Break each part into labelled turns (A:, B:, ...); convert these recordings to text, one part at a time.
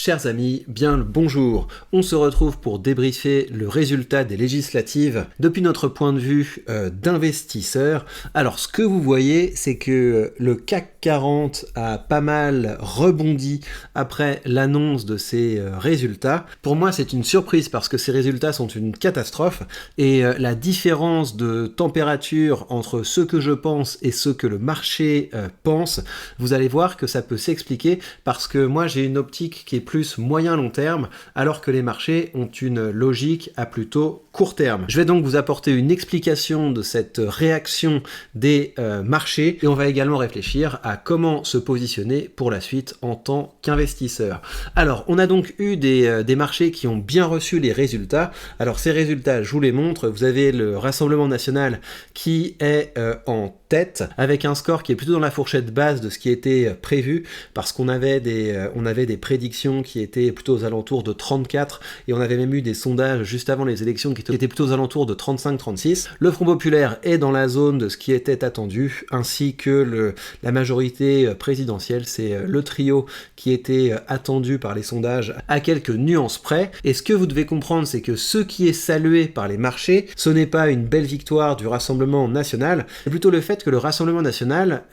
A: Chers amis, bien le bonjour. On se retrouve pour débriefer le résultat des législatives depuis notre point de vue d'investisseur. Alors ce que vous voyez, c'est que le CAC 40 a pas mal rebondi après l'annonce de ces résultats. Pour moi, c'est une surprise parce que ces résultats sont une catastrophe et la différence de température entre ce que je pense et ce que le marché pense, vous allez voir que ça peut s'expliquer parce que moi j'ai une optique qui est plus moyen-long terme, alors que les marchés ont une logique à plutôt court terme. Je vais donc vous apporter une explication de cette réaction des marchés et on va également réfléchir à comment se positionner pour la suite en tant qu'investisseur. Alors, on a donc eu des marchés qui ont bien reçu les résultats. Alors, ces résultats, je vous les montre. Vous avez le Rassemblement national qui est en tête, avec un score qui est plutôt dans la fourchette basse de ce qui était prévu, parce qu'on avait des prédictions qui étaient plutôt aux alentours de 34, et on avait même eu des sondages juste avant les élections qui étaient plutôt aux alentours de 35-36. Le Front populaire est dans la zone de ce qui était attendu, ainsi que la majorité présidentielle. C'est le trio qui était attendu par les sondages à quelques nuances près, et ce que vous devez comprendre, c'est que ce qui est salué par les marchés, ce n'est pas une belle victoire du Rassemblement national, c'est plutôt le fait que le Rassemblement national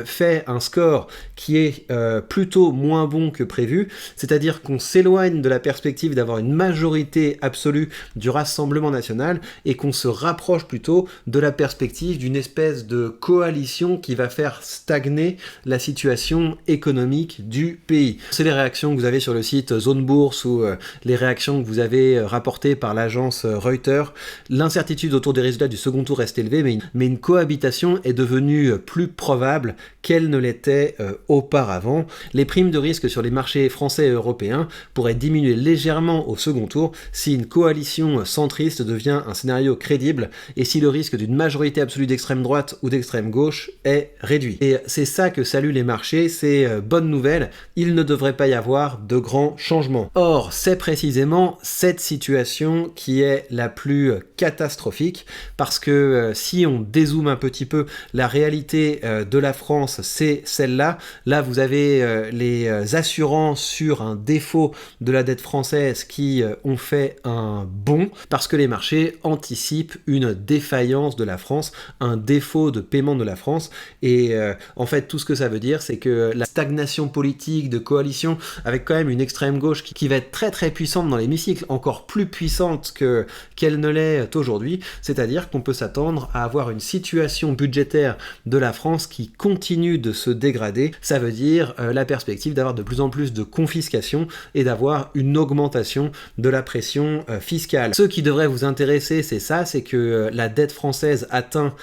A: fait un score qui est plutôt moins bon que prévu, c'est-à-dire qu'on s'éloigne de la perspective d'avoir une majorité absolue du Rassemblement national et qu'on se rapproche plutôt de la perspective d'une espèce de coalition qui va faire stagner la situation économique du pays. C'est les réactions que vous avez sur le site Zone Bourse ou les réactions que vous avez rapportées par l'agence Reuters. L'incertitude autour des résultats du second tour reste élevée, mais une cohabitation est devenue plus probable qu'elle ne l'était auparavant. Les primes de risque sur les marchés français et européens pourraient diminuer légèrement au second tour si une coalition centriste devient un scénario crédible et si le risque d'une majorité absolue d'extrême droite ou d'extrême gauche est réduit. Et c'est ça que saluent les marchés, c'est bonne nouvelle, il ne devrait pas y avoir de grands changements. Or, c'est précisément cette situation qui est la plus catastrophique, parce que si on dézoome un petit peu, la réalité de la France, c'est celle-là. Là, vous avez les assurances sur un défaut de la dette française qui ont fait un bond, parce que les marchés anticipent une défaillance de la France, un défaut de paiement de la France, et en fait, tout ce que ça veut dire, c'est que la stagnation politique de coalition, avec quand même une extrême gauche qui va être très très puissante dans l'hémicycle, encore plus puissante qu'elle ne l'est aujourd'hui, c'est-à-dire qu'on peut s'attendre à avoir une situation budgétaire de la France qui continue de se dégrader. Ça veut dire la perspective d'avoir de plus en plus de confiscation et d'avoir une augmentation de la pression fiscale. Ce qui devrait vous intéresser, c'est ça, c'est que la dette française atteint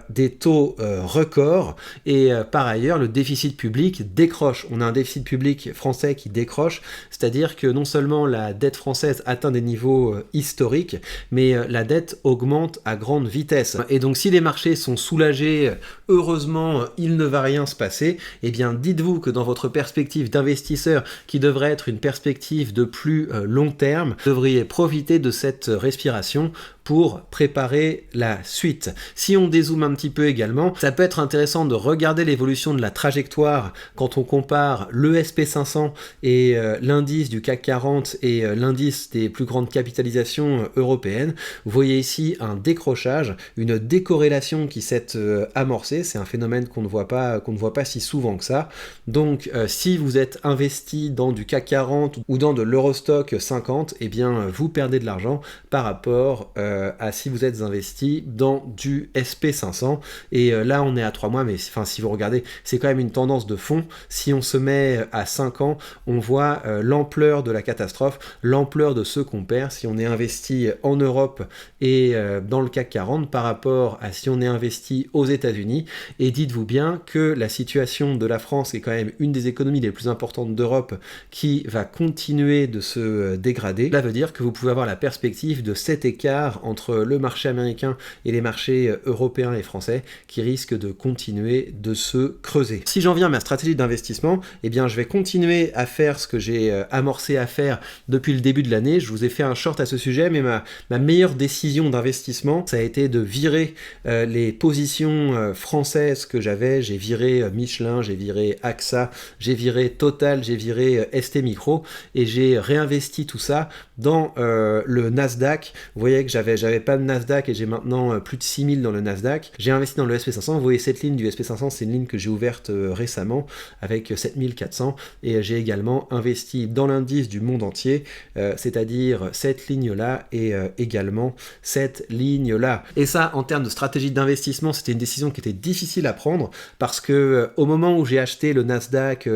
A: des taux records et par ailleurs le déficit public décroche. On a un déficit public français qui décroche, c'est-à-dire que non seulement la dette française atteint des niveaux historiques, mais la dette augmente à grande vitesse. Et donc si les marchés sont soulagés, heureusement il ne va rien se passer, et bien dites-vous que dans votre perspective d'investisseur, qui devrait être une perspective de plus long terme, vous devriez profiter de cette respiration pour préparer la suite. Si on dézoome un petit peu également, ça peut être intéressant de regarder l'évolution de la trajectoire quand on compare le SP500 et l'indice du CAC 40 et l'indice des plus grandes capitalisations européennes. Vous voyez ici un décrochage, une décorrélation qui s'est amorcée. C'est un phénomène qu'on ne voit pas si souvent que ça. Donc si vous êtes investi dans du CAC 40 ou dans de l'Eurostock 50, eh bien vous perdez de l'argent par rapport à si vous êtes investi dans du SP500, et là on est à 3 mois, mais enfin si vous regardez, c'est quand même une tendance de fond. Si on se met à 5 ans, on voit l'ampleur de la catastrophe, l'ampleur de ce qu'on perd si on est investi en Europe et dans le CAC 40 par rapport à si on est investi aux États-Unis. Et dites-vous bien que la situation de la France est quand même une des économies les plus importantes d'Europe qui va continuer de se dégrader. Cela veut dire que vous pouvez avoir la perspective de cet écart entre le marché américain et les marchés européens et français qui risquent de continuer de se creuser. Si j'en viens à ma stratégie d'investissement, eh bien je vais continuer à faire ce que j'ai amorcé à faire depuis le début de l'année. Je vous ai fait un short à ce sujet, mais ma meilleure décision d'investissement, ça a été de virer les positions françaises que j'avais. J'ai viré Michelin, j'ai viré AXA, j'ai viré Total, j'ai viré ST Micro et j'ai réinvesti tout ça dans le Nasdaq. Vous voyez que j'avais pas de Nasdaq et j'ai maintenant plus de 6000 dans le Nasdaq. J'ai investi dans le SP500. Vous voyez cette ligne du SP500, c'est une ligne que j'ai ouverte récemment avec 7400 et j'ai également investi dans l'indice du monde entier, c'est-à-dire cette ligne-là et également cette ligne-là. Et ça, en termes de stratégie d'investissement, c'était une décision qui était difficile à prendre parce que au moment où j'ai acheté le Nasdaq,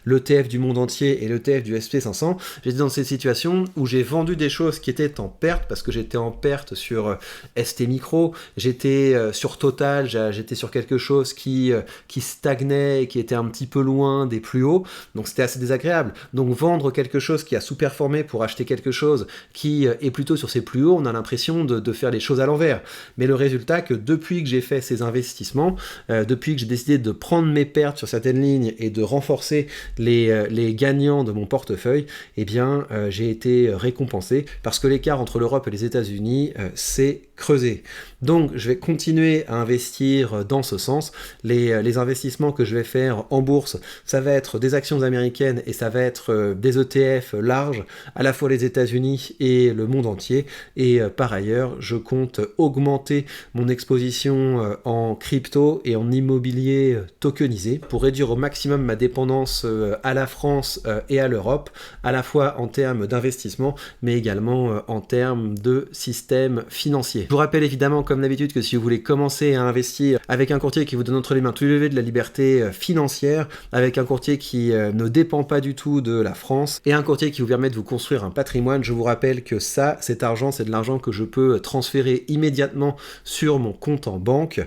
A: l'ETF du monde entier et l'ETF du SP500, j'étais dans cette situation où j'ai vendu des choses qui étaient en perte parce que j'étais en perte sur ST Micro, j'étais sur Total, j'étais sur quelque chose qui stagnait et qui était un petit peu loin des plus hauts, donc c'était assez désagréable. Donc vendre quelque chose qui a sous-performé pour acheter quelque chose qui est plutôt sur ses plus hauts, on a l'impression de faire les choses à l'envers. Mais le résultat que depuis que j'ai fait ces investissements, depuis que j'ai décidé de prendre mes pertes sur certaines lignes et de renforcer les gagnants de mon portefeuille, eh bien j'ai été récompensé parce que l'écart entre l'Europe et les États-Unis s'est creusé. Donc je vais continuer à investir dans ce sens. Les investissements que je vais faire en bourse, ça va être des actions américaines et ça va être des ETF larges, à la fois les États-Unis et le monde entier. Et par ailleurs, je compte augmenter mon exposition en crypto et en immobilier tokenisé pour réduire au maximum ma dépendance à la France et à l'Europe, à la fois en termes d'investissement, mais également en termes de système financier. Je vous rappelle évidemment, comme d'habitude, que si vous voulez commencer à investir avec un courtier qui vous donne entre les mains tous les leviers de la liberté financière, avec un courtier qui ne dépend pas du tout de la France, et un courtier qui vous permet de vous construire un patrimoine, je vous rappelle que ça, cet argent, c'est de l'argent que je peux transférer immédiatement sur mon compte en banque.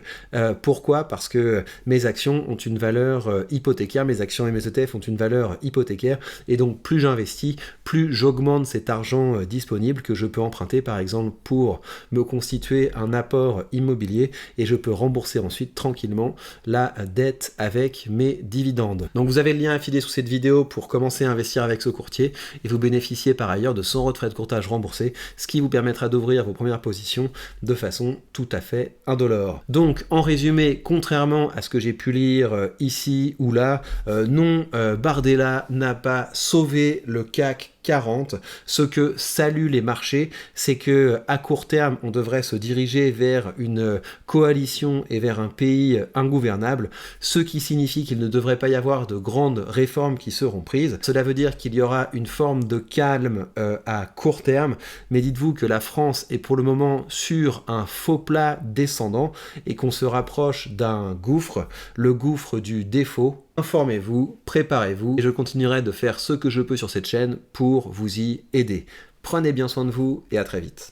A: Pourquoi ? Parce que mes actions ont une valeur hypothécaire, mes actions et mes ETF ont une valeur hypothécaire, et donc plus j'investis, plus j'augmente cet argent disponible que je peux emprunter par exemple pour me constituer un apport immobilier et je peux rembourser ensuite tranquillement la dette avec mes dividendes. Donc vous avez le lien affilié sous cette vidéo pour commencer à investir avec ce courtier et vous bénéficiez par ailleurs de 100 € de frais de courtage remboursés, ce qui vous permettra d'ouvrir vos premières positions de façon tout à fait indolore. Donc en résumé, contrairement à ce que j'ai pu lire ici ou là, non, Bardella n'a pas sauvé le CAC 40. Ce que saluent les marchés, c'est que à court terme, on devrait se diriger vers une coalition et vers un pays ingouvernable, ce qui signifie qu'il ne devrait pas y avoir de grandes réformes qui seront prises. Cela veut dire qu'il y aura une forme de calme à court terme, mais dites-vous que la France est pour le moment sur un faux plat descendant et qu'on se rapproche d'un gouffre, le gouffre du défaut. Informez-vous, préparez-vous et je continuerai de faire ce que je peux sur cette chaîne pour vous y aider. Prenez bien soin de vous et à très vite.